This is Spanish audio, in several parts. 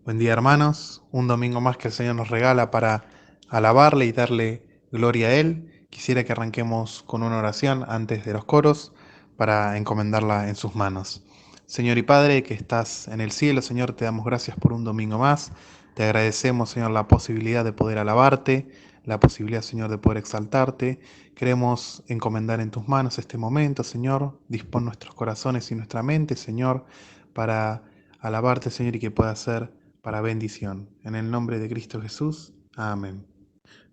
Buen día, hermanos. Un domingo más que el Señor nos regala para alabarle y darle gloria a Él. Quisiera que arranquemos con una oración antes de los coros para encomendarla en sus manos. Señor y Padre, que estás en el cielo, Señor, te damos gracias por un domingo más. Te agradecemos, Señor, la posibilidad de poder alabarte, la posibilidad, Señor, de poder exaltarte. Queremos encomendar en tus manos este momento, Señor. Dispón nuestros corazones y nuestra mente, Señor, para alabarte, Señor, y que pueda ser para bendición. En el nombre de Cristo Jesús. Amén.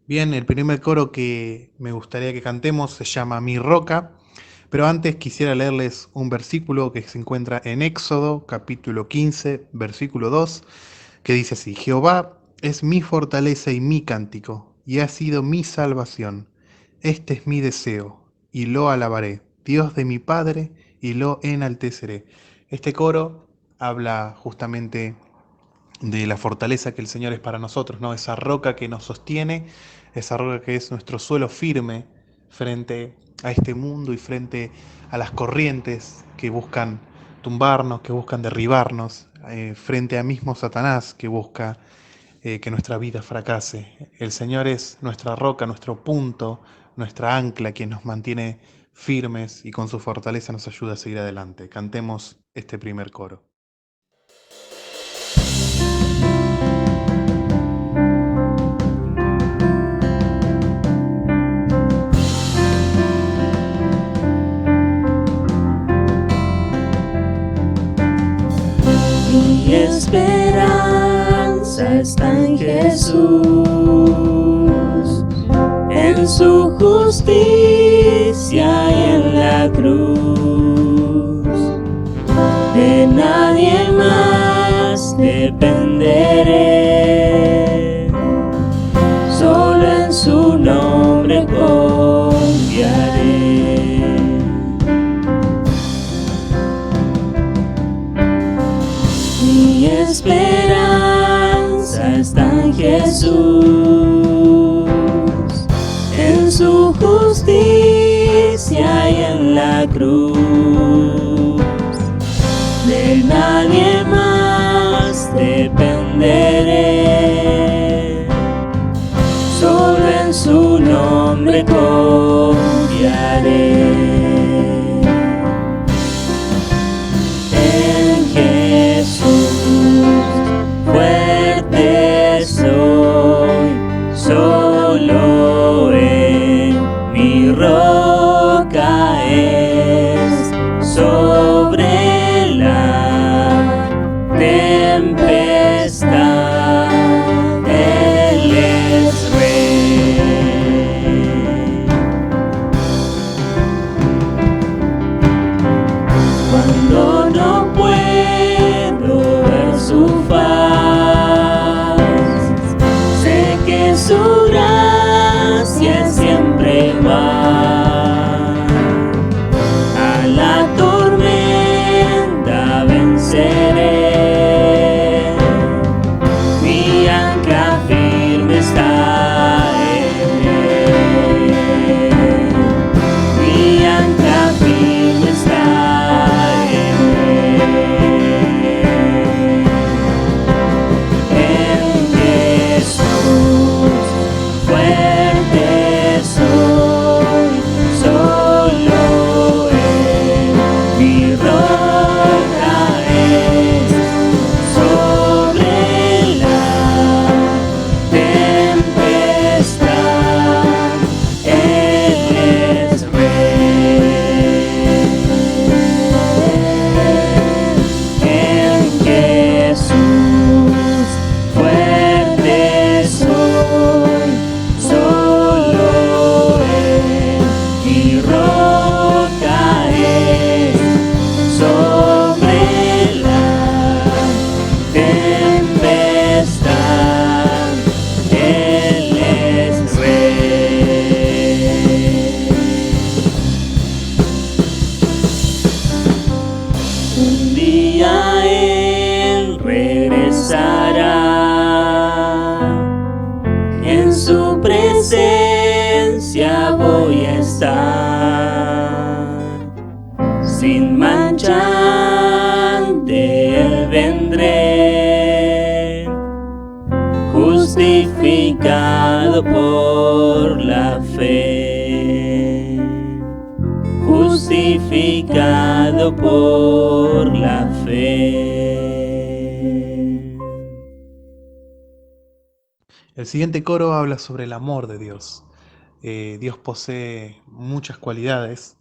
Bien, el primer coro que me gustaría que cantemos se llama Mi Roca, pero antes quisiera leerles un versículo que se encuentra en Éxodo, capítulo 15, versículo 2, que dice así: Jehová es mi fortaleza y mi cántico, y ha sido mi salvación. Este es mi deseo, y lo alabaré, Dios de mi Padre, y lo enalteceré. Este coro habla justamente de la fortaleza que el Señor es para nosotros, ¿no? Esa roca que nos sostiene, esa roca que es nuestro suelo firme frente a este mundo y frente a las corrientes que buscan tumbarnos, que buscan derribarnos, frente a mismo Satanás que busca que nuestra vida fracase. El Señor es nuestra roca, nuestro punto, nuestra ancla, quien nos mantiene firmes y con su fortaleza nos ayuda a seguir adelante. Cantemos este primer coro. Mi esperanza está en Jesús, en su justicia y en la cruz. De nadie más dependeré, solo en su nombre confiaré. Mi esperanza está en Jesús, en su justicia y en la cruz. De nadie más dependeré, solo en su nombre confiaré. Fuerte soy, solo en mi roca es, sobre la tempestad Él es rey. Cuando no puedo ver su faz, sé que su gracia siempre va. A la tormenta venceré, mi ancla firme está en Él. Mi ancla firme está en Él. En Jesús fuerte soy, solo Él mi roca es. justificado por la fe, justificado por la fe. El siguiente coro habla sobre el amor de Dios. Dios posee muchas cualidades,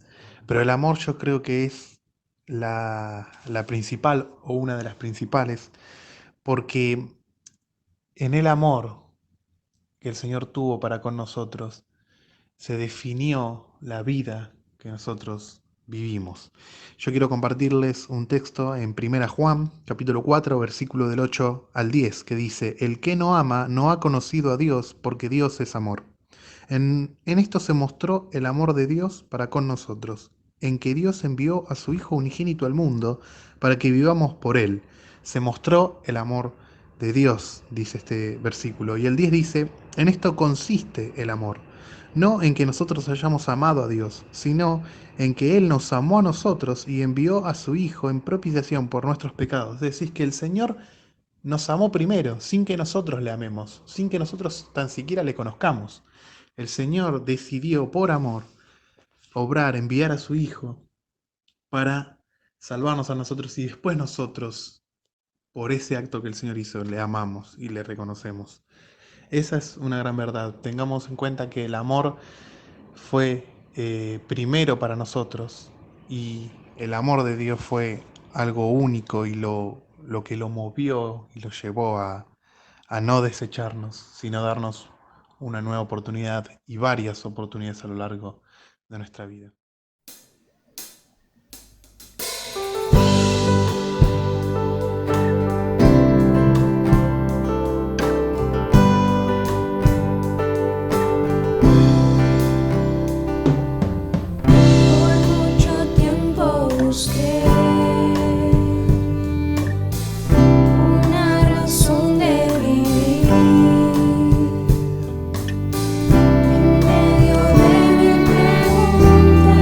pero el amor yo creo que es la principal o una de las principales, porque en el amor que el Señor tuvo para con nosotros se definió la vida que nosotros vivimos. Yo quiero compartirles un texto en 1 Juan, capítulo 4, versículo del 8 al 10, que dice: El que no ama no ha conocido a Dios, porque Dios es amor. En esto se mostró el amor de Dios para con nosotros, en que Dios envió a su Hijo unigénito al mundo para que vivamos por Él. Se mostró el amor de Dios, dice este versículo. Y el 10 dice: en esto consiste el amor, no en que nosotros hayamos amado a Dios, sino en que Él nos amó a nosotros y envió a su Hijo en propiciación por nuestros pecados. Es decir, que el Señor nos amó primero, sin que nosotros le amemos, sin que nosotros tan siquiera le conozcamos. El Señor decidió por amor obrar, enviar a su Hijo para salvarnos a nosotros, y después nosotros, por ese acto que el Señor hizo, le amamos y le reconocemos. Esa es una gran verdad. Tengamos en cuenta que el amor fue primero para nosotros, y el amor de Dios fue algo único, y lo que lo movió y lo llevó a no desecharnos, sino darnos una nueva oportunidad y varias oportunidades a lo largo de nuestra vida. Por mucho tiempo busqué una razón de vivir. En medio de mil preguntas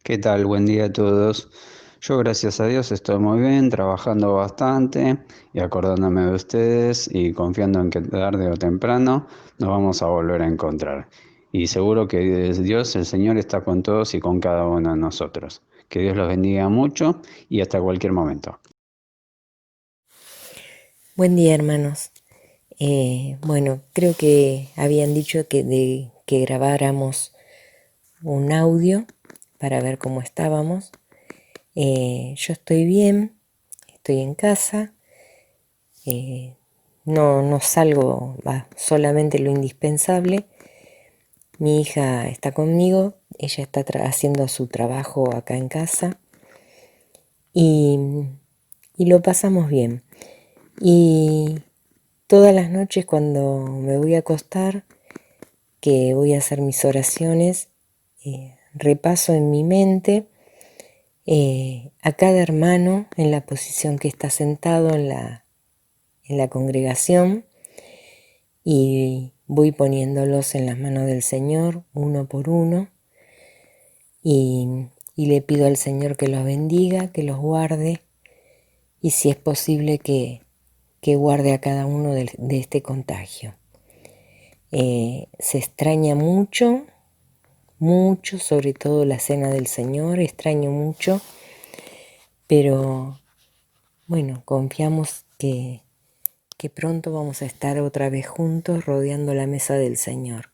¿Qué tal? Buen día a todos. Yo, gracias a Dios, estoy muy bien, trabajando bastante y acordándome de ustedes y confiando en que tarde o temprano nos vamos a volver a encontrar. Y seguro que Dios, el Señor, está con todos y con cada uno de nosotros. Que Dios los bendiga mucho y hasta cualquier momento. Buen día, hermanos. Bueno, creo que habían dicho que grabáramos un audio para ver cómo estábamos. Yo estoy bien, estoy en casa, no salgo, solamente lo indispensable. Mi hija está conmigo, ella está haciendo su trabajo acá en casa y lo pasamos bien. Y todas las noches cuando me voy a acostar, que voy a hacer mis oraciones, repaso en mi mente a cada hermano en la posición que está sentado en la congregación y voy poniéndolos en las manos del Señor uno por uno y le pido al Señor que los bendiga, que los guarde y si es posible que guarde a cada uno de este contagio. Se extraña mucho, sobre todo la cena del Señor, extraño mucho, pero bueno, confiamos que pronto vamos a estar otra vez juntos rodeando la mesa del Señor.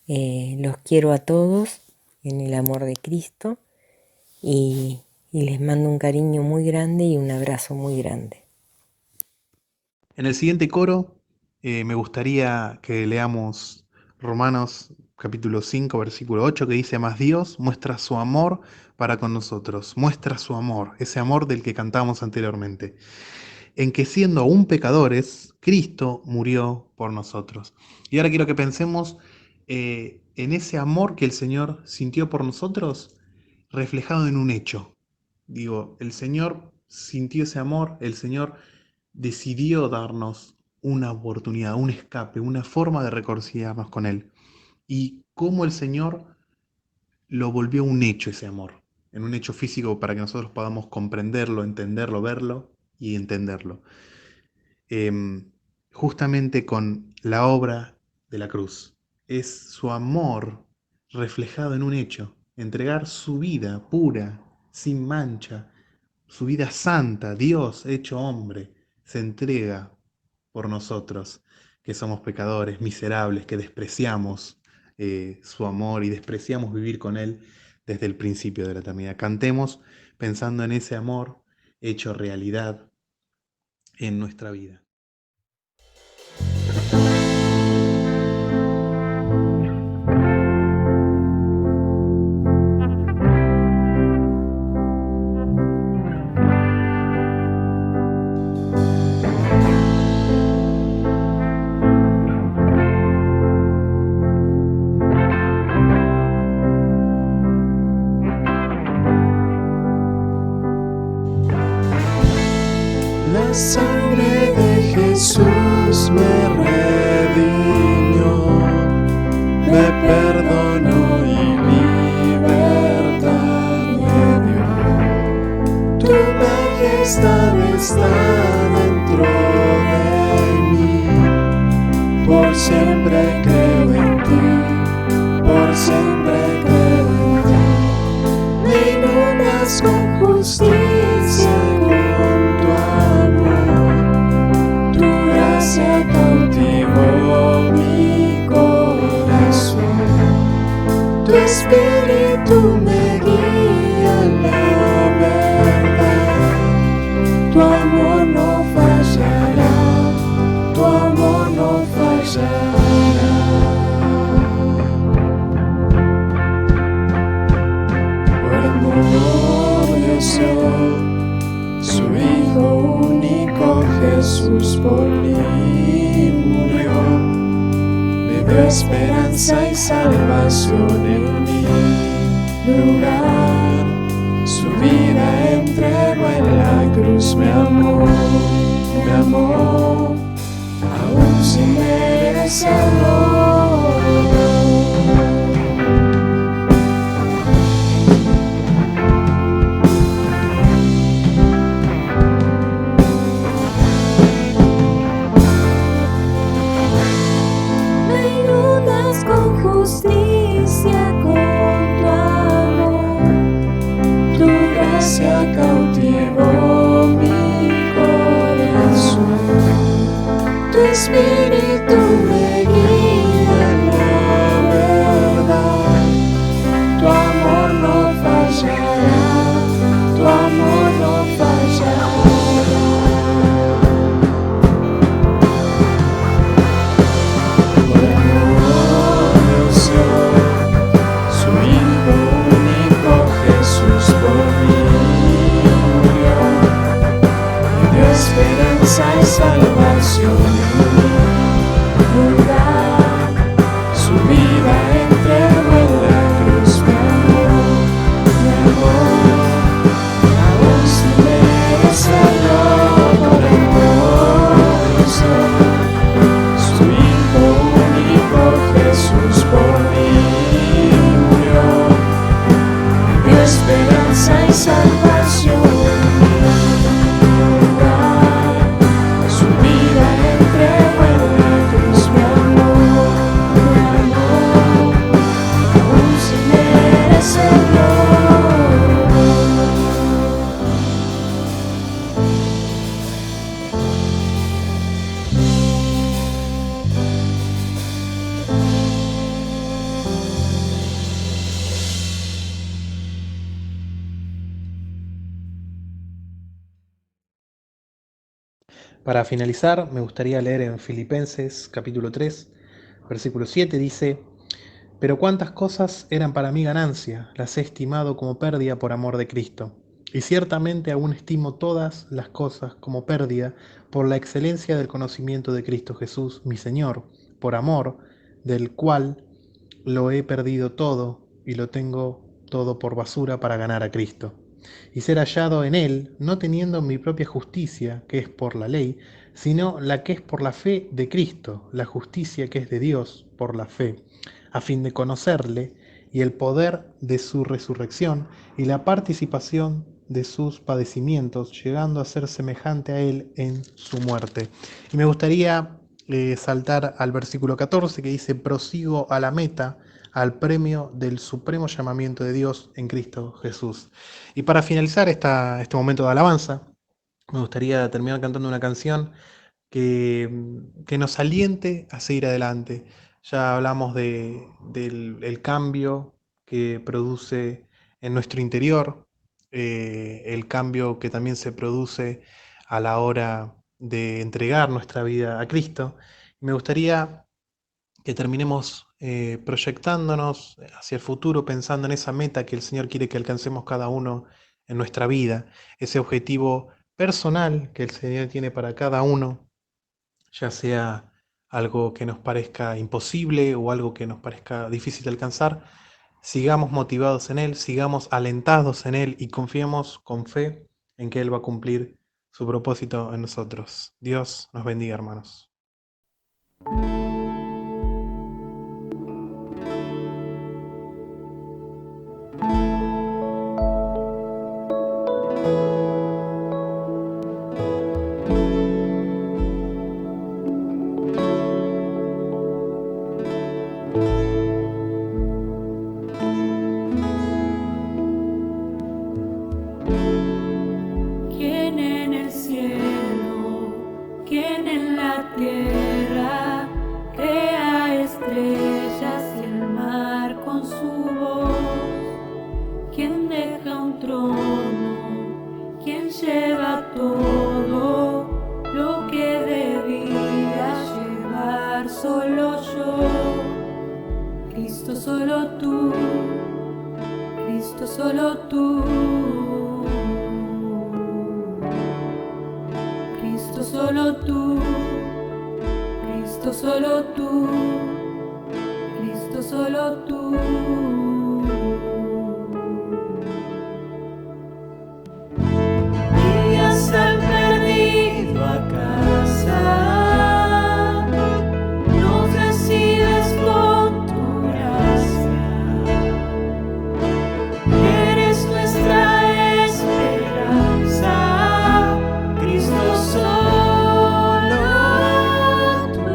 Los quiero a todos en el amor de Cristo y les mando un cariño muy grande y un abrazo muy grande. En el siguiente coro me gustaría que leamos Romanos capítulo 5, versículo 8, que dice: "Mas Dios muestra su amor para con nosotros", muestra su amor, ese amor del que cantamos anteriormente, en que siendo aún pecadores, Cristo murió por nosotros. Y ahora quiero que pensemos en ese amor que el Señor sintió por nosotros reflejado en un hecho. Digo, el Señor sintió ese amor, el Señor decidió darnos una oportunidad, un escape, una forma de reconciliarnos con Él. Y cómo el Señor lo volvió un hecho ese amor, en un hecho físico para que nosotros podamos comprenderlo, entenderlo, verlo y entenderlo. Justamente con la obra de la cruz. Es su amor reflejado en un hecho, entregar su vida pura, sin mancha, su vida santa, Dios hecho hombre, se entrega por nosotros, que somos pecadores, miserables, que despreciamos su amor y despreciamos vivir con Él desde el principio de la eternidad. Cantemos pensando en ese amor hecho realidad en nuestra vida. La sangre de Jesús me redimió, me perdonó y libertad me dio. Tu majestad está dentro de mí, por siempre creo en ti, por siempre creo en ti. Me inundas con justicia, cautivó mi corazón. Tu espíritu me guía en la verdad. Tu amor no fallará, tu amor no fallará. Por amor Dios dio su Hijo único, Jesús por mí murió, me dio esperanza y salvación en mi lugar. Su vida entregó en la cruz, me amó, aún sin merecerlo. gracia cautivó mi corazón. Tu espíritu me guía en la verdad. Tu amor no fallará, tu amor no fallará. Por amor Dios dio su Hijo único, Jesús por mí murió, y dio esperanza y salvación en mi lugar. Su vida entregó en la cruz, mi amor, aún sin merecerlo. Por amor Dios dio su Hijo único, Jesús por mí murió, y dio esperanza y salvación en mi lugar. Su vida entregó en la cruz, mi amor, aún sin merecerlo. Para finalizar, me gustaría leer en Filipenses capítulo 3, versículo 7, dice: Pero cuántas cosas eran para mí ganancia, las he estimado como pérdida por amor de Cristo. Y ciertamente aún estimo todas las cosas como pérdida por la excelencia del conocimiento de Cristo Jesús, mi Señor, por amor del cual lo he perdido todo y lo tengo todo por basura para ganar a Cristo y ser hallado en Él, no teniendo mi propia justicia, que es por la ley, sino la que es por la fe de Cristo, la justicia que es de Dios por la fe, a fin de conocerle y el poder de su resurrección y la participación de sus padecimientos, llegando a ser semejante a Él en su muerte. Y me gustaría saltar al versículo 14 que dice: prosigo a la meta, al premio del supremo llamamiento de Dios en Cristo Jesús. Y para finalizar este momento de alabanza, me gustaría terminar cantando una canción que nos aliente a seguir adelante. Ya hablamos del cambio que produce en nuestro interior, el cambio que también se produce a la hora de entregar nuestra vida a Cristo. Me gustaría que terminemos proyectándonos hacia el futuro, pensando en esa meta que el Señor quiere que alcancemos cada uno en nuestra vida, ese objetivo personal que el Señor tiene para cada uno, ya sea algo que nos parezca imposible o algo que nos parezca difícil de alcanzar. Sigamos motivados en Él, sigamos alentados en Él y confiemos con fe en que Él va a cumplir su propósito en nosotros. Dios nos bendiga, hermanos. ¿Quién en el cielo, quién en la tierra crea estrellas y el mar con su voz? ¿Quién deja un trono? ¿Quién lleva todo lo que debía llevar solo yo? Cristo, solo tú, Cristo, solo tú. Cristo, solo tú, Cristo, solo tú, Cristo, solo tú. Guías al perdido a casa, nos recibes con tu gracia. Eres nuestra esperanza, Cristo, solo tú.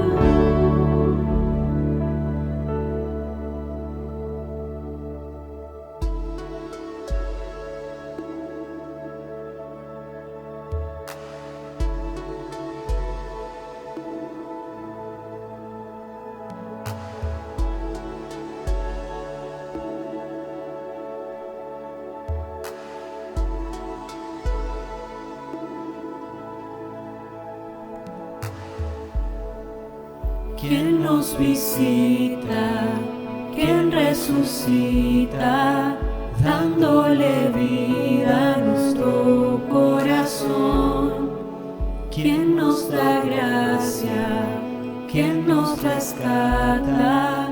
quien nos visita, quien resucita, dándole vida a nuestro corazón, quien nos da gracia, quien nos rescata,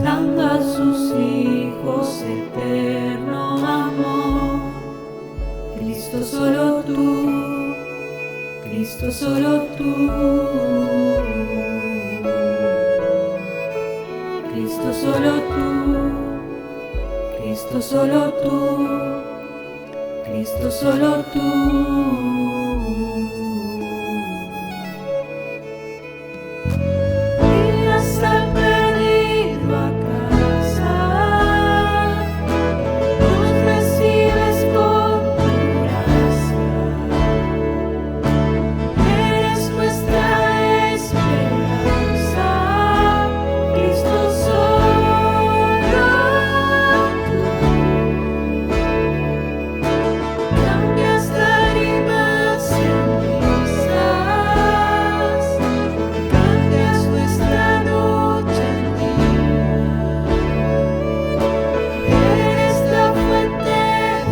dando a sus hijos eterno amor. Cristo solo tú, Cristo solo tú, Cristo solo tú, Cristo solo tú, Cristo solo tú. Guías al perdido a casa, nos recibes con tu gracia. Eres nuestra esperanza, Cristo solo tú. Cambias lágrimas en risas, cambias nuestra noche en día. Eres la fuente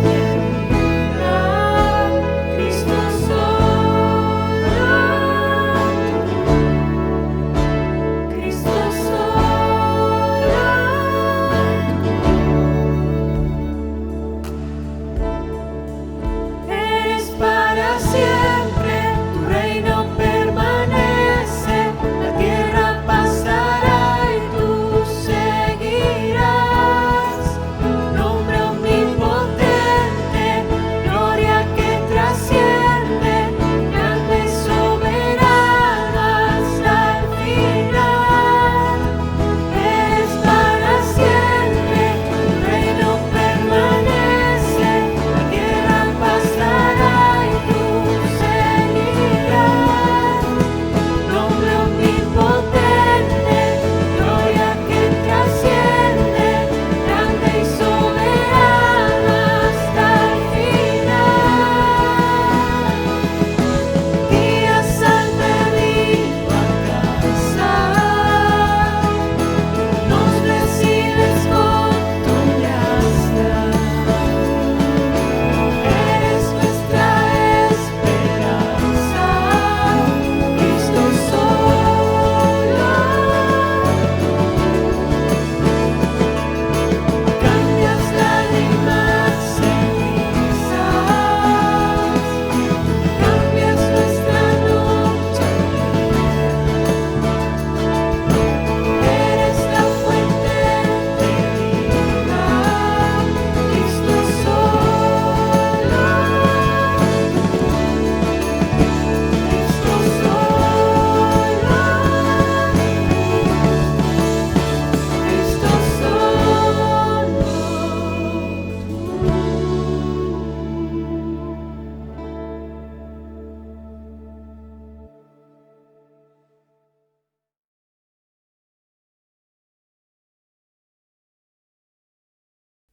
de vida, Cristo solo tú, Cristo solo tú. Eres para siempre, tu reino permanece, la tierra pasará y tú seguirás. Nombre omnipotente, gloria que trasciende, grande y soberana hasta el final. Eres para siempre, tu reino permanece, la tierra pasará y tú seguirás. Nombre omnipotente, gloria que trasciende, grande y soberana hasta el final. Guías al perdido a casa, nos recibes con tu gracia. Eres nuestra esperanza, Cristo solo tú. Cambias lágrimas en risas, cambias nuestra noche en día. Eres la fuente de vida, Cristo solo tú, Cristo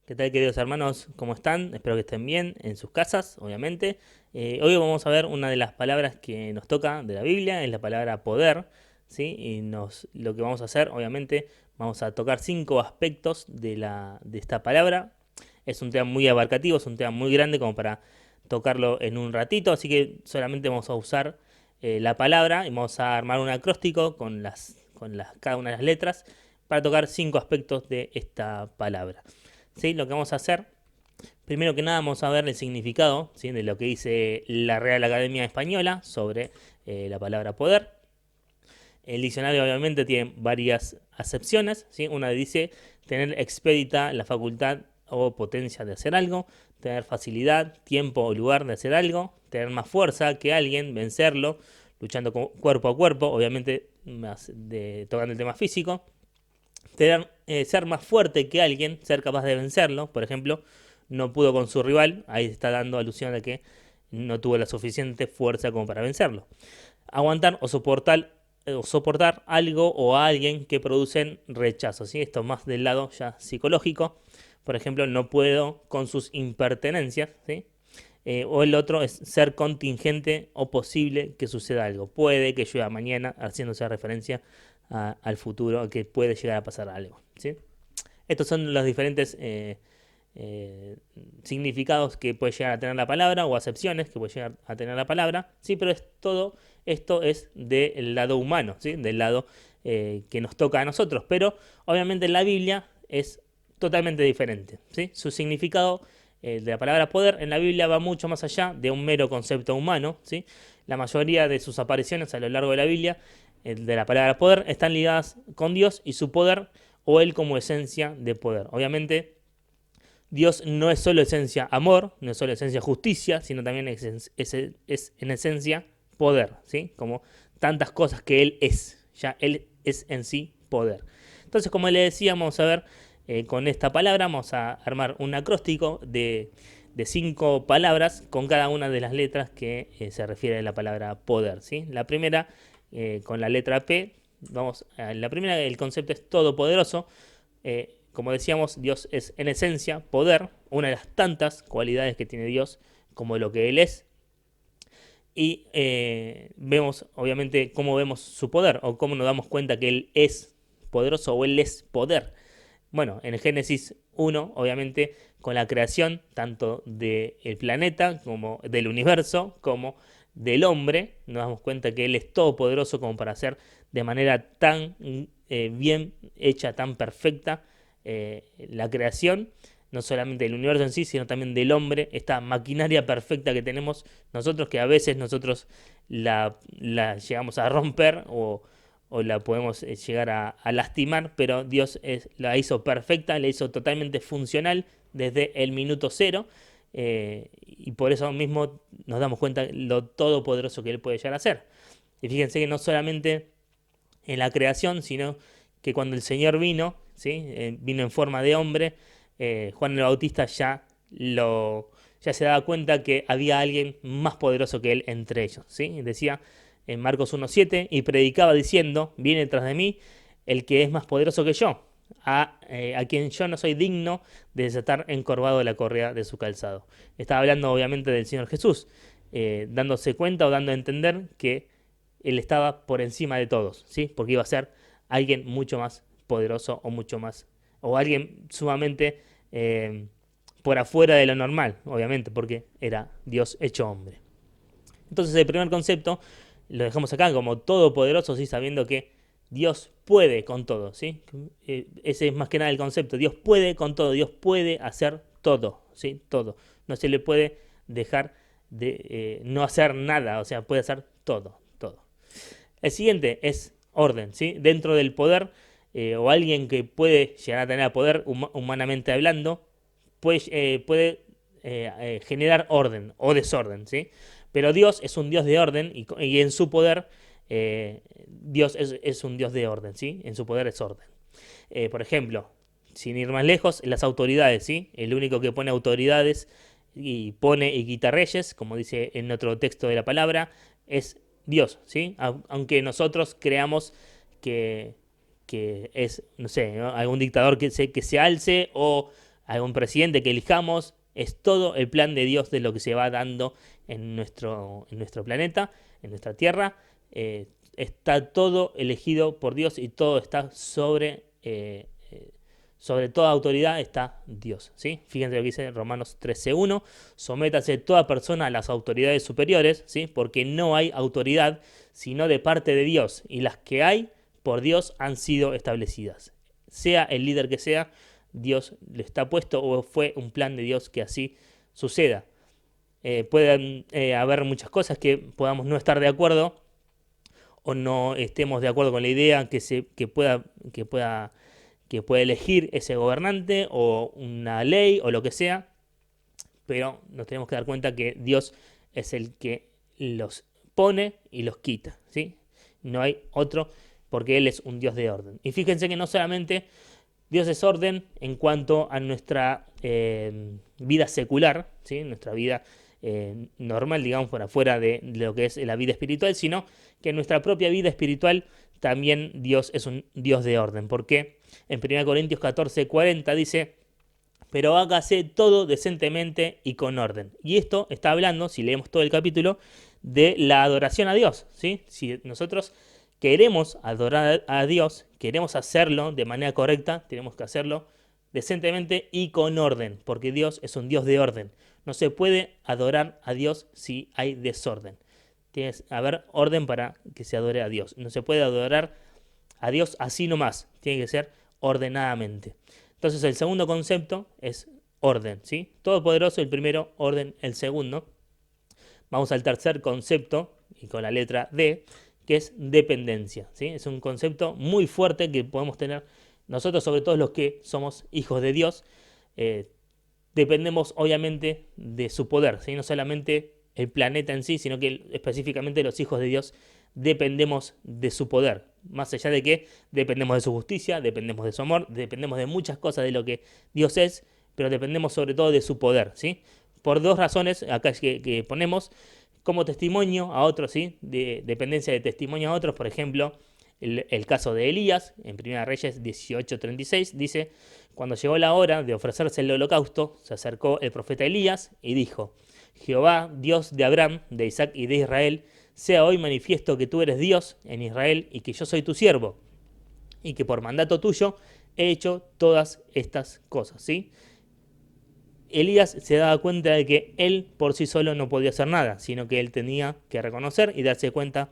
¿Qué tal, queridos hermanos? ¿Cómo están? Espero que estén bien en sus casas, obviamente. Hoy vamos a ver una de las palabras que nos toca de la Biblia, es la palabra poder, ¿sí? Y lo que vamos a hacer, obviamente, vamos a tocar 5 aspectos de esta palabra. Es un tema muy abarcativo, es un tema muy grande como para tocarlo en un ratito, así que solamente vamos a usar la palabra y vamos a armar un acróstico con cada una de las letras para tocar 5 aspectos de esta palabra. ¿Sí? Lo que vamos a hacer, primero que nada, vamos a ver el significado, ¿sí?, de lo que dice la Real Academia Española sobre la palabra poder. El diccionario obviamente tiene varias acepciones, ¿sí? Una dice tener expedita la facultad o potencia de hacer algo, tener facilidad, tiempo o lugar de hacer algo, tener más fuerza que alguien, vencerlo, luchando cuerpo a cuerpo, obviamente tocando el tema físico. Ser más fuerte que alguien, ser capaz de vencerlo, por ejemplo, no pudo con su rival, ahí está dando alusión a que no tuvo la suficiente fuerza como para vencerlo. Aguantar o soportar algo o a alguien que producen rechazo, ¿sí? Esto más del lado ya psicológico. Por ejemplo, no puedo con sus impertenencias, ¿sí? O el otro es ser contingente o posible que suceda algo. Puede que llueva mañana, haciéndose referencia al futuro, que puede llegar a pasar algo, ¿sí? Estos son los diferentes significados que puede llegar a tener la palabra o acepciones que puede llegar a tener la palabra, ¿sí? Pero todo esto es del lado humano, ¿sí? Del lado que nos toca a nosotros, pero obviamente en la Biblia es totalmente diferente, ¿sí? Su significado de la palabra poder en la Biblia va mucho más allá de un mero concepto humano, ¿sí? La mayoría de sus apariciones a lo largo de la Biblia de la palabra poder están ligadas con Dios y su poder o Él como esencia de poder. Obviamente Dios no es solo esencia amor, no es solo esencia justicia, sino también es en esencia poder, ¿sí? Como tantas cosas que Él es, ya Él es en sí poder. Entonces, como le decía, vamos a ver con esta palabra, vamos a armar un acróstico de 5 palabras con cada una de las letras que se refiere a la palabra poder, ¿sí? La primera, con la letra P, la primera, el concepto es todopoderoso. Como decíamos, Dios es en esencia poder, una de las tantas cualidades que tiene Dios como lo que Él es. Y vemos, obviamente, cómo vemos su poder o cómo nos damos cuenta que Él es poderoso o Él es poder. Bueno, en el Génesis 1, obviamente, con la creación tanto del planeta como del universo, como del hombre, nos damos cuenta que Él es todopoderoso como para hacer de manera tan bien hecha, tan perfecta, la creación, no solamente del universo en sí, sino también del hombre, esta maquinaria perfecta que tenemos nosotros, que a veces nosotros la llegamos a romper o la podemos llegar a lastimar, pero Dios la hizo perfecta, la hizo totalmente funcional desde el minuto cero, y por eso mismo nos damos cuenta lo todopoderoso que Él puede llegar a ser. Y fíjense que no solamente en la creación, sino que cuando el Señor vino, ¿sí? Vino en forma de hombre, Juan el Bautista ya se daba cuenta que había alguien más poderoso que Él entre ellos, ¿sí? Decía en Marcos 1:7, y predicaba diciendo, viene tras de mí el que es más poderoso que yo, a quien yo no soy digno de desatar encorvado la correa de su calzado. Estaba hablando obviamente del Señor Jesús, dándose cuenta o dando a entender que Él estaba por encima de todos, ¿sí? Porque iba a ser alguien mucho más poderoso o alguien sumamente por afuera de lo normal, obviamente, porque era Dios hecho hombre. Entonces el primer concepto lo dejamos acá como todopoderoso, ¿sí? Sabiendo que Dios puede con todo, ¿sí? Ese es más que nada el concepto. Dios puede con todo, Dios puede hacer todo, ¿sí? Todo. No se le puede dejar de no hacer nada, o sea, puede hacer todo. El siguiente es orden, ¿sí? Dentro del poder, o alguien que puede llegar a tener poder humanamente hablando, puede generar orden o desorden, ¿sí? Pero Dios es un Dios de orden y en su poder Dios es un Dios de orden, ¿sí? En su poder es orden. Por ejemplo, sin ir más lejos, las autoridades, ¿sí? El único que pone autoridades y pone y quita reyes, como dice en otro texto de la palabra, es Dios, ¿sí? Aunque nosotros creamos que es, no sé, ¿no? Algún dictador que se alce o algún presidente que elijamos, es todo el plan de Dios de lo que se va dando en nuestro planeta, en nuestra tierra. Está todo elegido por Dios y todo está sobre toda autoridad está Dios, ¿sí? Fíjense lo que dice Romanos 13:1, sométase toda persona a las autoridades superiores, ¿sí? Porque no hay autoridad sino de parte de Dios, y las que hay por Dios han sido establecidas. Sea el líder que sea, Dios le está puesto o fue un plan de Dios que así suceda. Pueden haber muchas cosas que podamos no estar de acuerdo o no estemos de acuerdo con la idea que pueda elegir ese gobernante o una ley o lo que sea, pero nos tenemos que dar cuenta que Dios es el que los pone y los quita, ¿sí? No hay otro, porque Él es un Dios de orden. Y fíjense que no solamente Dios es orden en cuanto a nuestra vida secular, ¿sí? Nuestra vida normal, digamos, por afuera de lo que es la vida espiritual, sino que en nuestra propia vida espiritual también Dios es un Dios de orden. Porque en 1 Corintios 14:40 dice, pero hágase todo decentemente y con orden. Y esto está hablando, si leemos todo el capítulo, de la adoración a Dios, ¿sí? Si nosotros queremos adorar a Dios, queremos hacerlo de manera correcta, tenemos que hacerlo decentemente y con orden, porque Dios es un Dios de orden. No se puede adorar a Dios si hay desorden. Tiene que haber orden para que se adore a Dios. No se puede adorar a Dios así nomás, tiene que ser ordenadamente. Entonces el segundo concepto es orden, ¿sí? Todopoderoso el primero, orden el segundo. Vamos al tercer concepto, y con la letra D, que es dependencia, ¿sí? Es un concepto muy fuerte que podemos tener nosotros, sobre todo los que somos hijos de Dios. Dependemos obviamente de su poder, ¿sí? No solamente el planeta en sí, sino que específicamente los hijos de Dios dependemos de su poder. Más allá de que dependemos de su justicia, dependemos de su amor, dependemos de muchas cosas de lo que Dios es, pero dependemos sobre todo de su poder, ¿sí? Por dos razones acá que ponemos como testimonio a otros, ¿sí? De dependencia de testimonio a otros, por ejemplo, el caso de Elías, en 1 Reyes 18:36, dice: cuando llegó la hora de ofrecerse el holocausto, se acercó el profeta Elías y dijo: Jehová, Dios de Abraham, de Isaac y de Israel, sea hoy manifiesto que tú eres Dios en Israel y que yo soy tu siervo, y que por mandato tuyo he hecho todas estas cosas, ¿sí? Elías se daba cuenta de que él por sí solo no podía hacer nada, sino que él tenía que reconocer y darse cuenta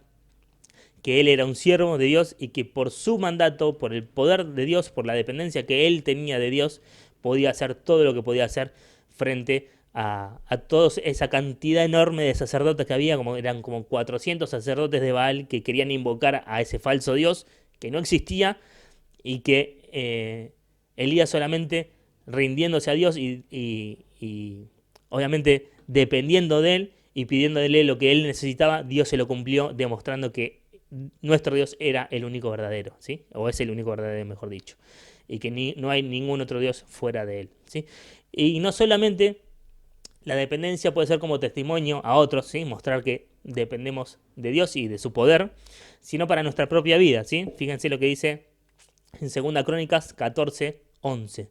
que él era un siervo de Dios y que por su mandato, por el poder de Dios, por la dependencia que él tenía de Dios, podía hacer todo lo que podía hacer frente a toda esa cantidad enorme de sacerdotes que había, como eran como 400 sacerdotes de Baal que querían invocar a ese falso Dios que no existía, y que Elías solamente rindiéndose a Dios y obviamente dependiendo de él y pidiéndole lo que él necesitaba, Dios se lo cumplió, demostrando que nuestro Dios era el único verdadero, ¿sí? O es el único verdadero, mejor dicho, y que no hay ningún otro Dios fuera de él, ¿sí? Y no solamente la dependencia puede ser como testimonio a otros, ¿sí? Mostrar que dependemos de Dios y de su poder, sino para nuestra propia vida, ¿sí? Fíjense lo que dice en 2 Crónicas 14:11.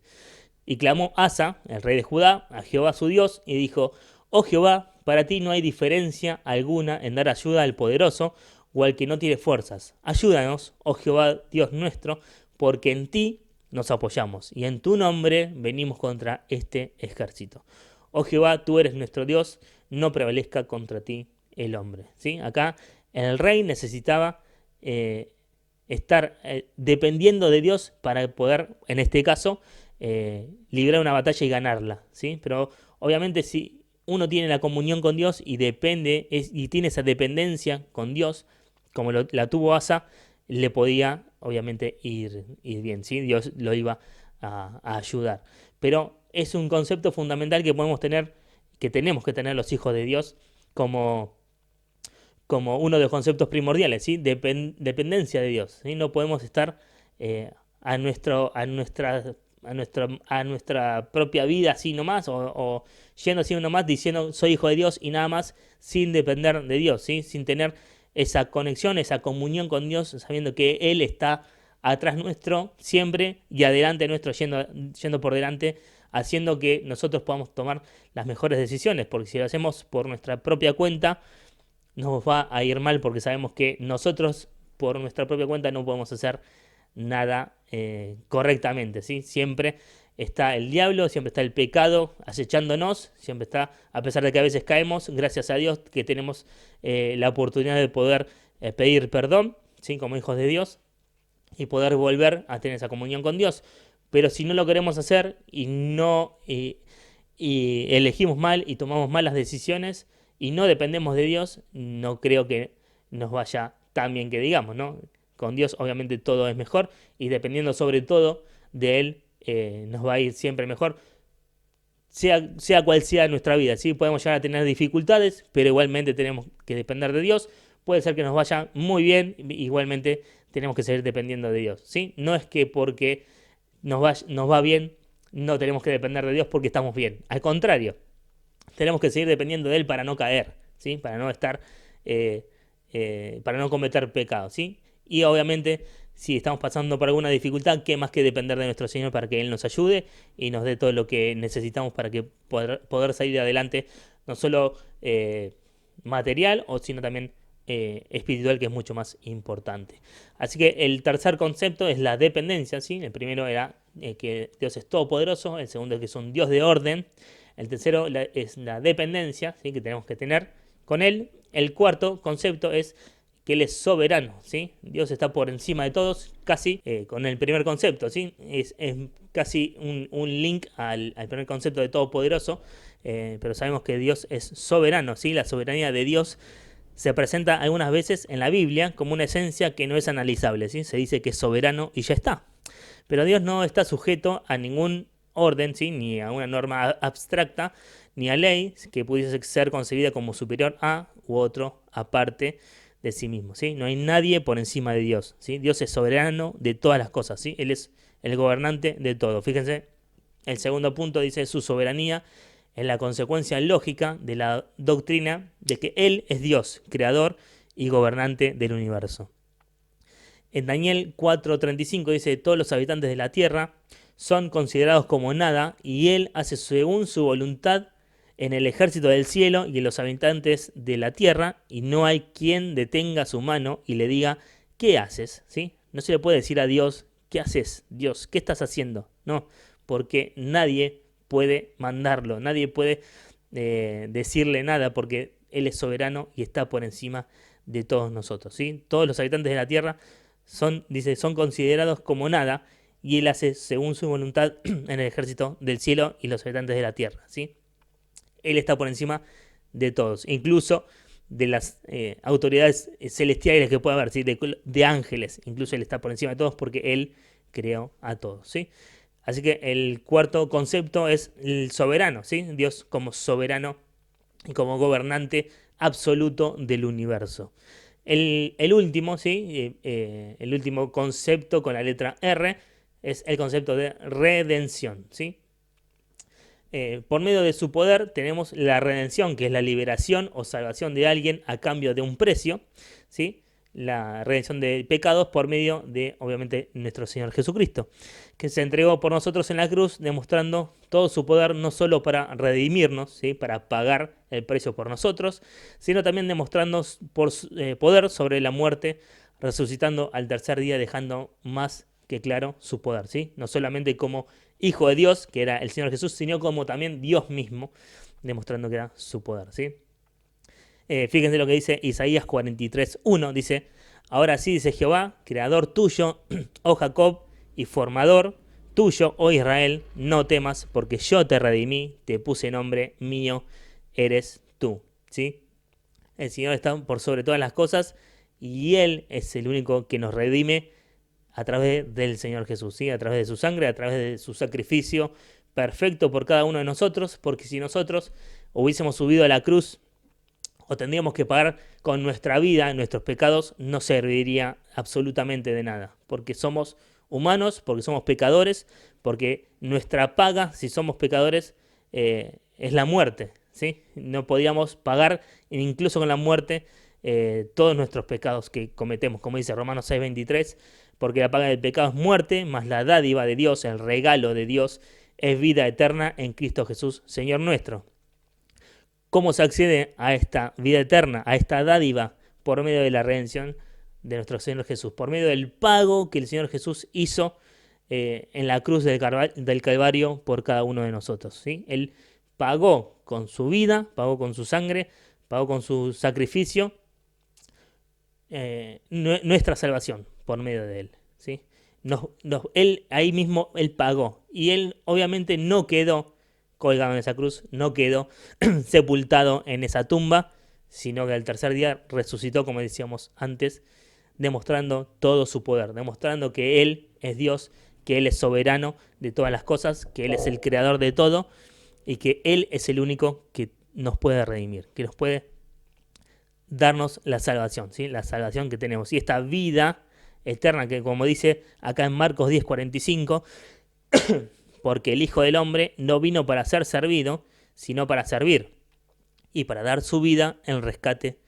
Y clamó Asa, el rey de Judá, a Jehová su Dios, y dijo: Oh Jehová, para ti no hay diferencia alguna en dar ayuda al poderoso o al que no tiene fuerzas. Ayúdanos, oh Jehová Dios nuestro, porque en ti nos apoyamos, y en tu nombre venimos contra este ejército. Oh Jehová, tú eres nuestro Dios, no prevalezca contra ti el hombre. ¿Sí? Acá el rey necesitaba estar dependiendo de Dios para poder, en este caso, librar una batalla y ganarla, ¿sí? Pero obviamente si uno tiene la comunión con Dios y depende y tiene esa dependencia con Dios, como la tuvo Asa, le podía obviamente ir bien, ¿sí? Dios lo iba a ayudar. Pero es un concepto fundamental que podemos tener, que tenemos que tener los hijos de Dios como uno de los conceptos primordiales, ¿sí? Dependencia de Dios, ¿sí? No podemos estar a nuestra propia vida así nomás, o yendo así nomás diciendo soy hijo de Dios y nada más, sin depender de Dios, ¿sí? Sin tener esa conexión, esa comunión con Dios, sabiendo que Él está atrás nuestro siempre y adelante nuestro, yendo por delante, haciendo que nosotros podamos tomar las mejores decisiones, porque si lo hacemos por nuestra propia cuenta, nos va a ir mal, porque sabemos que nosotros por nuestra propia cuenta no podemos hacer nada correctamente, ¿sí? Siempre está el diablo, siempre está el pecado acechándonos, siempre está, a pesar de que a veces caemos, gracias a Dios que tenemos la oportunidad de poder pedir perdón, ¿sí? Como hijos de Dios, y poder volver a tener esa comunión con Dios. Pero si no lo queremos hacer y elegimos mal y tomamos malas decisiones y no dependemos de Dios, no creo que nos vaya tan bien que digamos, ¿no? Con Dios obviamente todo es mejor, y dependiendo sobre todo de Él nos va a ir siempre mejor, sea cual sea nuestra vida, ¿sí? Podemos llegar a tener dificultades, pero igualmente tenemos que depender de Dios. Puede ser que nos vaya muy bien, igualmente tenemos que seguir dependiendo de Dios, ¿sí? No es que porque nos va bien no tenemos que depender de Dios porque estamos bien. Al contrario, tenemos que seguir dependiendo de Él para no caer, ¿sí? Para no estar, para no cometer pecados, ¿sí? Y obviamente, si estamos pasando por alguna dificultad, qué más que depender de nuestro Señor para que Él nos ayude y nos dé todo lo que necesitamos para que poder salir adelante, no solo material, sino también espiritual, que es mucho más importante. Así que el tercer concepto es la dependencia, ¿sí? El primero era que Dios es todopoderoso, el segundo es que es un Dios de orden, el tercero es la dependencia, ¿sí? Que tenemos que tener con Él. El cuarto concepto es que Él es soberano, ¿sí? Dios está por encima de todos, casi con el primer concepto, ¿sí? Es casi un link al primer concepto de todopoderoso, pero sabemos que Dios es soberano, ¿sí? La soberanía de Dios se presenta algunas veces en la Biblia como una esencia que no es analizable, ¿sí? Se dice que es soberano y ya está. Pero Dios no está sujeto a ningún orden, ¿sí? Ni a una norma abstracta, ni a ley que pudiese ser concebida como superior a u otro aparte de sí mismo, ¿sí? No hay nadie por encima de Dios, ¿sí? Dios es soberano de todas las cosas, ¿sí? Él es el gobernante de todo. Fíjense, el segundo punto dice su soberanía es la consecuencia lógica de la doctrina de que Él es Dios, creador y gobernante del universo. En Daniel 4:35 dice, todos los habitantes de la tierra son considerados como nada y Él hace según su voluntad en el ejército del cielo y en los habitantes de la tierra, y no hay quien detenga su mano y le diga, ¿qué haces? ¿Sí? No se le puede decir a Dios, ¿qué haces, Dios? ¿Qué estás haciendo? No, porque nadie puede mandarlo, nadie puede decirle nada, porque Él es soberano y está por encima de todos nosotros, ¿sí? Todos los habitantes de la tierra son considerados como nada, y Él hace según su voluntad en el ejército del cielo y los habitantes de la tierra, ¿sí? Él está por encima de todos, incluso de las autoridades celestiales que pueda haber, ¿sí? De ángeles, incluso Él está por encima de todos porque Él creó a todos, ¿sí? Así que el cuarto concepto es el soberano, ¿sí? Dios como soberano y como gobernante absoluto del universo. El último, ¿sí? El último concepto con la letra R es el concepto de redención, ¿sí? Por medio de su poder tenemos la redención, que es la liberación o salvación de alguien a cambio de un precio, ¿sí? La redención de pecados por medio de, obviamente, nuestro Señor Jesucristo, que se entregó por nosotros en la cruz, demostrando todo su poder no solo para redimirnos, ¿sí? Para pagar el precio por nosotros, sino también demostrando poder sobre la muerte, resucitando al tercer día, dejando más que claro su poder, ¿sí? No solamente como Hijo de Dios, que era el Señor Jesús, sino como también Dios mismo, demostrando que era su poder, ¿sí? Fíjense lo que dice Isaías 43:1, dice, ahora sí, dice Jehová, creador tuyo, oh Jacob, y formador tuyo, oh Israel, no temas, porque yo te redimí, te puse nombre, mío eres tú, ¿sí? El Señor está por sobre todas las cosas y Él es el único que nos redime a través del Señor Jesús, ¿sí? A través de su sangre, a través de su sacrificio perfecto por cada uno de nosotros, porque si nosotros hubiésemos subido a la cruz o tendríamos que pagar con nuestra vida nuestros pecados, no serviría absolutamente de nada, porque somos humanos, porque somos pecadores, porque nuestra paga, si somos pecadores, es la muerte, ¿sí? No podíamos pagar, incluso con la muerte, todos nuestros pecados que cometemos, como dice Romanos 6:23, porque la paga del pecado es muerte, más la dádiva de Dios, el regalo de Dios, es vida eterna en Cristo Jesús, Señor nuestro. ¿Cómo se accede a esta vida eterna, a esta dádiva? Por medio de la redención de nuestro Señor Jesús, por medio del pago que el Señor Jesús hizo en la cruz del Calvario por cada uno de nosotros, ¿sí? Él pagó con su vida, pagó con su sangre, pagó con su sacrificio nuestra salvación por medio de Él, ¿sí? Él ahí mismo, Él pagó, y Él obviamente no quedó colgado en esa cruz, no quedó sepultado en esa tumba, sino que al tercer día resucitó, como decíamos antes, demostrando todo su poder, demostrando que Él es Dios, que Él es soberano de todas las cosas, que Él es el creador de todo y que Él es el único que nos puede redimir, que nos puede darnos la salvación, ¿sí? La salvación que tenemos y esta vida eterna que, como dice acá en Marcos 10:45, porque el Hijo del Hombre no vino para ser servido, sino para servir y para dar su vida en rescate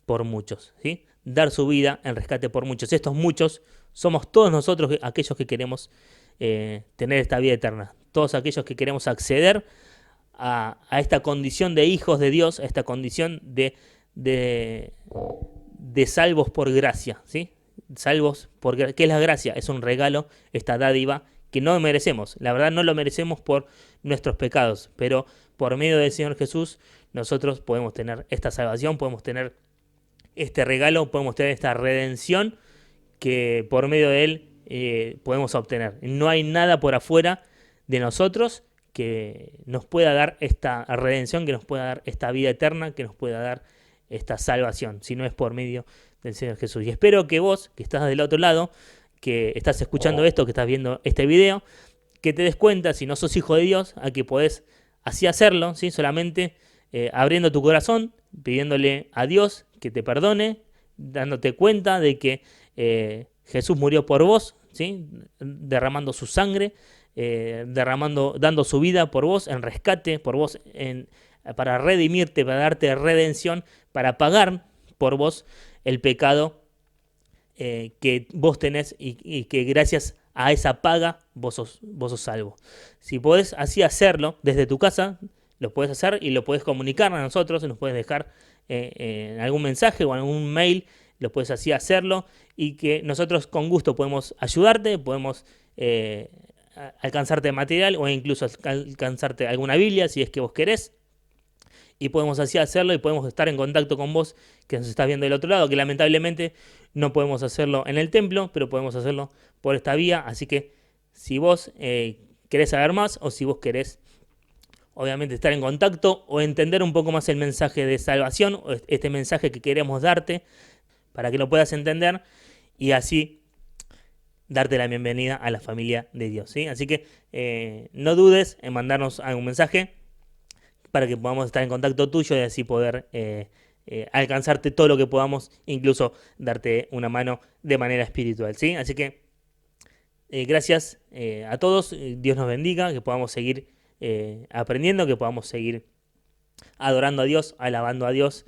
por muchos, ¿sí? Dar su vida en rescate por muchos. Estos muchos somos todos nosotros, aquellos que queremos tener esta vida eterna, todos aquellos que queremos acceder a esta condición de hijos de Dios, a esta condición de de salvos por gracia, ¿sí? Salvos por gracia. ¿Qué es la gracia? Es un regalo, esta dádiva que no merecemos. La verdad no lo merecemos por nuestros pecados, pero por medio del Señor Jesús nosotros podemos tener esta salvación, podemos tener este regalo, podemos tener esta redención que por medio de Él podemos obtener. No hay nada por afuera de nosotros que nos pueda dar esta redención, que nos pueda dar esta vida eterna, que nos pueda dar esta salvación, si no es por medio del Señor Jesús. Y espero que vos, que estás del otro lado, que estás escuchando esto, que estás viendo este video, que te des cuenta, si no sos hijo de Dios, a que podés así hacerlo, ¿sí? Solamente abriendo tu corazón, pidiéndole a Dios que te perdone, dándote cuenta de que Jesús murió por vos, ¿sí? Derramando su sangre, dando su vida por vos, en rescate, por vos, para redimirte, para darte redención, para pagar por vos el pecado que vos tenés y que gracias a esa paga vos sos salvo. Si podés así hacerlo desde tu casa, lo podés hacer y lo podés comunicar a nosotros, nos podés dejar en algún mensaje o en algún mail, lo podés así hacerlo y que nosotros con gusto podemos ayudarte, podemos alcanzarte material o incluso alcanzarte alguna Biblia si es que vos querés. Y podemos así hacerlo y podemos estar en contacto con vos que nos estás viendo del otro lado, que lamentablemente no podemos hacerlo en el templo, pero podemos hacerlo por esta vía. Así que si vos querés saber más o si vos querés obviamente estar en contacto o entender un poco más el mensaje de salvación, o este mensaje que queremos darte para que lo puedas entender y así darte la bienvenida a la familia de Dios, ¿sí? Así que no dudes en mandarnos algún mensaje para que podamos estar en contacto tuyo y así poder alcanzarte todo lo que podamos, incluso darte una mano de manera espiritual, ¿sí? Así que gracias a todos, Dios nos bendiga, que podamos seguir aprendiendo, que podamos seguir adorando a Dios, alabando a Dios,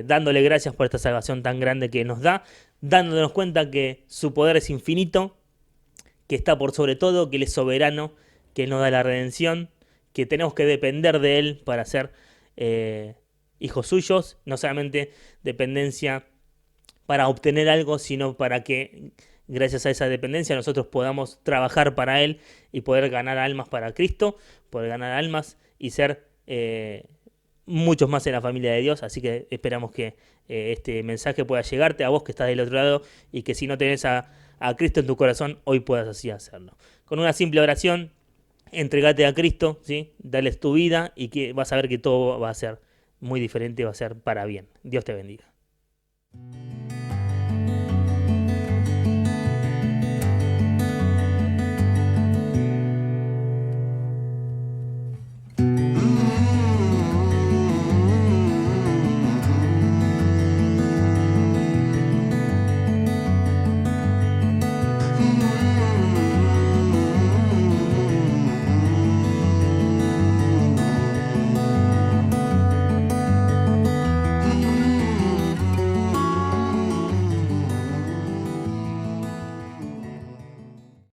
dándole gracias por esta salvación tan grande que nos da, dándonos cuenta que su poder es infinito, que está por sobre todo, que Él es soberano, que Él nos da la redención, que tenemos que depender de Él para ser hijos suyos, no solamente dependencia para obtener algo, sino para que gracias a esa dependencia nosotros podamos trabajar para Él y poder ganar almas para Cristo, poder ganar almas y ser muchos más en la familia de Dios. Así que esperamos que este mensaje pueda llegarte a vos que estás del otro lado y que si no tenés a Cristo en tu corazón, hoy puedas así hacerlo. Con una simple oración, entregate a Cristo, ¿sí? Dales tu vida y que vas a ver que todo va a ser muy diferente, va a ser para bien. Dios te bendiga.